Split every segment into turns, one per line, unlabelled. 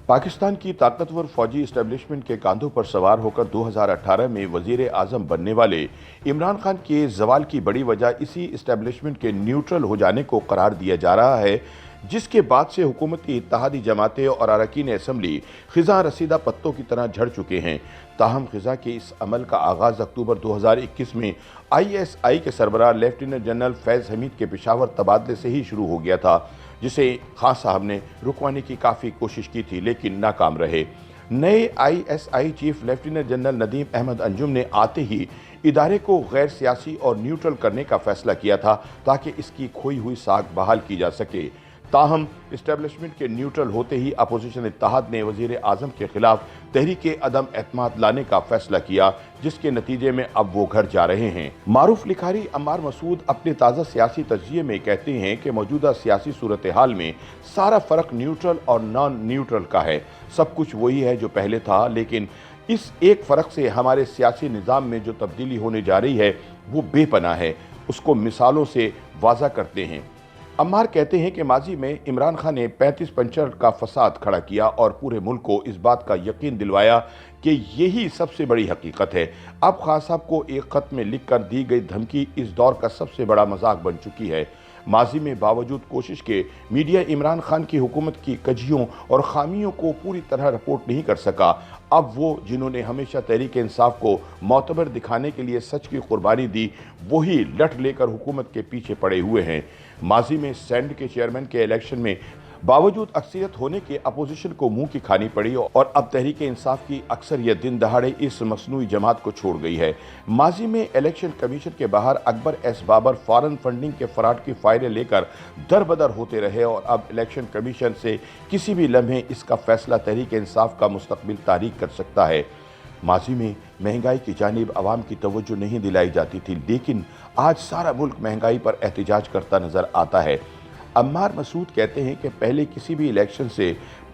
पाकिस्तान की ताकतवर फौजी इस्टेब्लिशमेंट के कांधों पर सवार होकर 2018 में वजीर आजम बनने वाले इमरान खान के जवाल की बड़ी वजह इसी इस्टेब्लिशमेंट के न्यूट्रल हो जाने को करार दिया जा रहा है, जिसके बाद से हुकूमत की इत्तेहादी जमातें और अरकान असम्बली खिज़ा रसीदा पत्तों की तरह झड़ चुके हैं। ताहम खिज़ा के इस अमल का आगाज़ अक्टूबर 2021 में ISI के सरबराह लेफ्टिनेंट जनरल फैज़ हमीद के पेशावर तबादले से ही शुरू हो गया था, जिसे खान साहब ने रुकवाने की काफ़ी कोशिश की थी लेकिन नाकाम रहे। नए ISI chief lieutenant general Nadeem Ahmed Anjum ने आते ही इदारे को गैर सियासी और न्यूट्रल करने का फैसला किया था ताकि इसकी खोई हुई साख बहाल की जा सके। ताहम इस्टेब्लिशमेंट के न्यूट्रल होते ही अपोजिशन इत्तेहाद ने वजीर आजम के खिलाफ तहरीके अदम एतमाद लाने का फैसला किया, जिसके नतीजे में अब वो घर जा रहे हैं। मारूफ लिखारी अम्मार मसूद अपने ताज़ा सियासी तजज़िये में कहते हैं कि मौजूदा सियासी सूरत हाल में सारा फ़र्क न्यूट्रल और नॉन न्यूट्रल का है। सब कुछ वही है जो पहले था, लेकिन इस एक फ़र्क से हमारे सियासी निज़ाम में जो तब्दीली होने जा रही है वो बेपनाह है। उसको मिसालों से वाज़ा करते हैं। अम्मार कहते हैं कि माजी में इमरान खान ने 35 पंचर का फसाद खड़ा किया और पूरे मुल्क को इस बात का यकीन दिलवाया कि यही सबसे बड़ी हकीकत है। अब खान साहब को एक ख़त में लिख कर दी गई धमकी इस दौर का सबसे बड़ा मजाक बन चुकी है। माजी में बावजूद कोशिश के मीडिया इमरान खान की हुकूमत की कजियों और खामियों को पूरी तरह रिपोर्ट नहीं कर सका। अब वो जिन्होंने हमेशा तहरीक इंसाफ को मोतबर दिखाने के लिए सच की कुर्बानी दी, वही लठ लेकर हुकूमत के पीछे पड़े हुए हैं। माजी में सैंड के चेयरमैन के इलेक्शन में बावजूद अक्सरियत होने के अपोजिशन को मुंह की खानी पड़ी और अब तहरीक इंसाफ की अक्सरियत दिन दहाड़े इस मसनूई जमात को छोड़ गई है। माजी में इलेक्शन कमीशन के बाहर Akbar S Babar foreign funding के फराड की फाइलें लेकर दरबदर होते रहे और अब इलेक्शन कमीशन से किसी भी लम्हे इसका फैसला तहरीक इंसाफ का मुस्तकबिल तारीख कर सकता है। माजी में महंगाई की जानिब आवाम की तवज्जो नहीं दिलाई जाती थी, लेकिन आज सारा मुल्क महंगाई पर एहतिजाज करता नजर आता है। अम्मार मसूद कहते हैं कि पहले किसी भी इलेक्शन से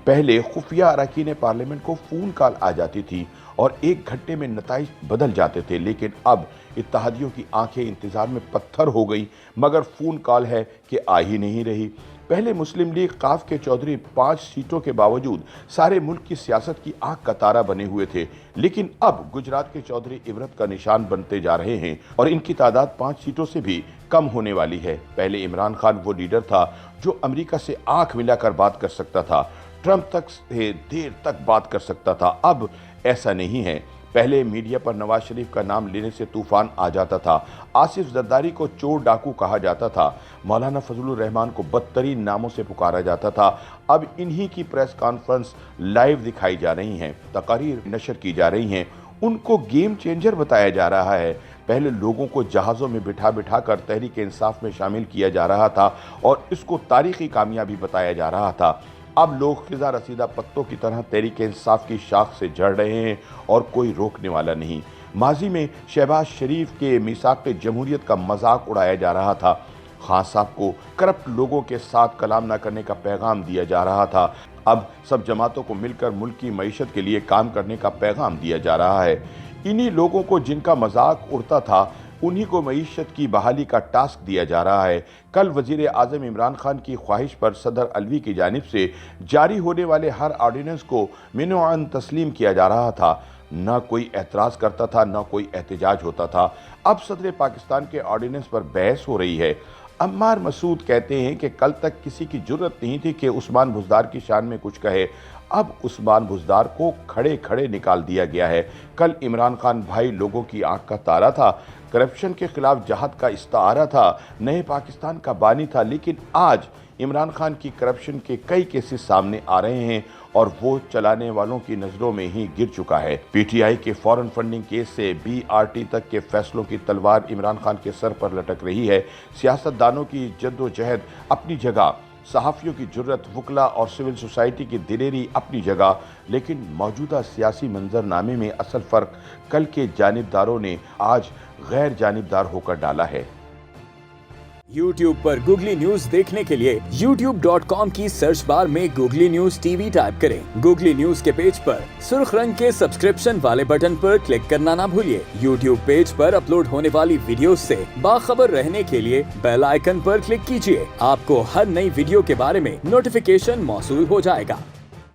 पहले खुफिया अरकान पार्लियामेंट को फ़ोन कॉल आ जाती थी और 1 घंटे में नताइज बदल जाते थे, लेकिन अब इत्तेहादियों की आंखें इंतज़ार में पत्थर हो गई, मगर फ़ोन कॉल है कि आ ही नहीं रही। पहले मुस्लिम लीग काफ के चौधरी 5 सीटों के बावजूद सारे मुल्क की सियासत की आंख का तारा बने हुए थे, लेकिन अब गुजरात के चौधरी इबरत का निशान बनते जा रहे हैं और इनकी तादाद 5 सीटों से भी कम होने वाली है। पहले इमरान खान वो लीडर था जो अमेरिका से आंख मिलाकर बात कर सकता था, ट्रंप तक से देर तक बात कर सकता था। अब ऐसा नहीं है। पहले मीडिया पर नवाज शरीफ का नाम लेने से तूफान आ जाता था, आसिफ जरदारी को चोर डाकू कहा जाता था, मौलाना फजलुर रहमान को बदतरीन नामों से पुकारा जाता था। अब इन्हीं की प्रेस कॉन्फ्रेंस लाइव दिखाई जा रही हैं, तकारीर नशर की जा रही हैं, उनको गेम चेंजर बताया जा रहा है। पहले लोगों को जहाज़ों में बिठा बिठा कर तहरीक इंसाफ में शामिल किया जा रहा था और इसको तारीखी कामयाबी बताया जा रहा था। अब लोग खिज़ा रसीदा पत्तों की तरह तहरीक इंसाफ की शाख से झड़ रहे हैं और कोई रोकने वाला नहीं। माजी में शहबाज शरीफ के मीसाक जमहूरियत का मजाक उड़ाया जा रहा था। खान साहब को करप्ट लोगों के साथ कलाम न करने का पैगाम दिया जा रहा था। अब सब जमातों को मिलकर मुल्क की मईशत के लिए काम करने का पैगाम दिया जा रहा है। इन्हीं लोगों को जिनका मजाक उड़ता था, उन्हीं को मईशत की बहाली का टास्क दिया जा रहा है। कल वजीर आजम इमरान खान की ख्वाहिश पर सदर अलवी की जानिब से जारी होने वाले हर ऑर्डिनेंस को मिनोअन तस्लीम किया जा रहा था। न कोई एतराज़ करता था, न कोई एहतजाज होता था। अब सदर पाकिस्तान के ऑर्डिनेंस पर बहस हो रही है। अम्मार मसूद कहते हैं कि कल तक किसी की जुर्रत नहीं थी कि उस्मान बुज़दार की शान में कुछ कहे। अब उस्मान बुज़दार को खड़े खड़े निकाल दिया गया है। कल इमरान खान भाई लोगों की आंख का तारा था, करप्शन के खिलाफ जहाद का इस्तारा था, नए पाकिस्तान का बानी था, लेकिन आज इमरान खान की करप्शन के कई केसेस सामने आ रहे हैं और वो चलाने वालों की नज़रों में ही गिर चुका है। PTI के फॉरेन फंडिंग केस से BRT तक के फैसलों की तलवार इमरान खान के सर पर लटक रही है। सियासतदानों की जद्दोजहद अपनी जगह, सहाफ़ियों की जुर्रत, वकला और सिविल सोसाइटी की दिलेरी अपनी जगह, लेकिन मौजूदा सियासी मंजरनामे में असल फ़र्क कल के जानिबदारों ने आज गैर जानिबदार होकर डाला है।
YouTube पर गूगली न्यूज देखने के लिए youtube.com की सर्च बार में गूगली न्यूज TV टाइप करें। गूगली न्यूज के पेज पर सुर्ख रंग के सब्सक्रिप्शन वाले बटन पर क्लिक करना ना भूलिए। YouTube पेज पर अपलोड होने वाली वीडियोस से बाखबर रहने के लिए बेल आइकन पर क्लिक कीजिए। आपको हर नई वीडियो के बारे में नोटिफिकेशन मौसूल हो जाएगा।